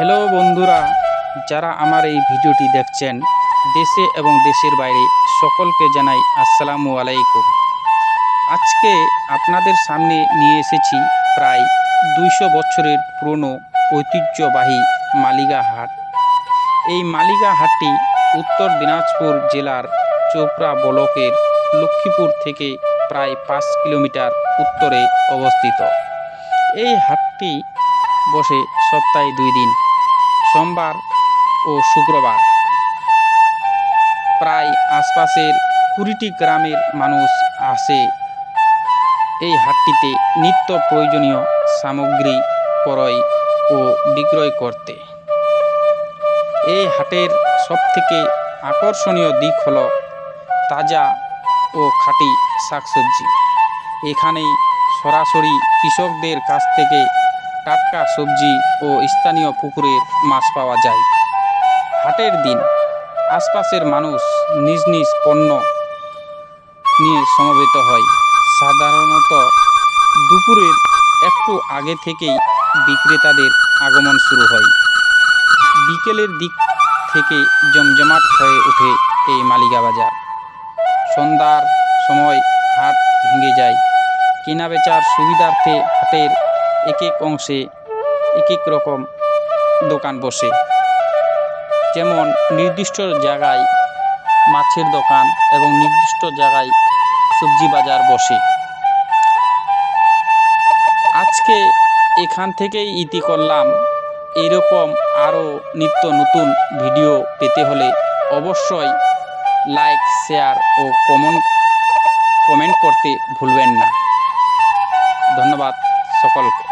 Hello বন্ধুরা, যারা আমার এই ভিডিওটি দেখছেন দেশে এবং দেশের বাইরে সকলকে জানাই আসসালামু আলাইকুম। আজকে আপনাদের সামনে নিয়ে এসেছি প্রায় 200 বছরের পুরনো ঐতিহ্যবাহী মালিগা হাট। এই মালিগা হাটটি উত্তর দিনাজপুর জেলার চোপড়া ব্লকের লক্ষ্মীপুর থেকে প্রায় 5 কিলোমিটার উত্তরে অবস্থিত। এই হাটটি বসে সপ্তাহে 2 দিন, সোমবার ও শুক্রবার। প্রায় আশপাশের 20টি গ্রামের মানুষ আসে এই হাটটিতে নিত্য প্রয়োজনীয় সামগ্রী ক্রয় ও বিক্রয় করতে। এই হাটের সবথেকে আকর্ষণীয় দিক হলো তাজা ও খাঁটি শাকসবজি। এখানে সরাসরি কৃষকদের কাছ থেকে টাটকা সবজি ও স্থানীয় পুকুরের মাছ পাওয়া যায়। হাটের দিন আশপাশের মানুষ নিজ নিজ পণ্য নিয়ে সমবেত হয়। সাধারণত দুপুরের একটু আগে থেকেই বিক্রেতাদের আগমন শুরু হয়। বিকেলের দিক থেকে জমজমাট হয়ে ওঠে এই মালিগা বাজার। সন্ধ্যার সময় হাট ভেঙে যায়। কেনাবেচার সুবিধার্থে হাটের এক এক অংশে এক এক রকম দোকান বসে। যেমন নির্দিষ্ট জায়গায় মাছের দোকান এবং নির্দিষ্ট জায়গায় সবজি বাজার বসে। আজকে এখান থেকেই ইতি করলাম। এরকম আরও নিত্য নতুন ভিডিও পেতে হলে অবশ্যই লাইক, শেয়ার ও কমেন্ট করতে ভুলবেন না। ধন্যবাদ সকলকে।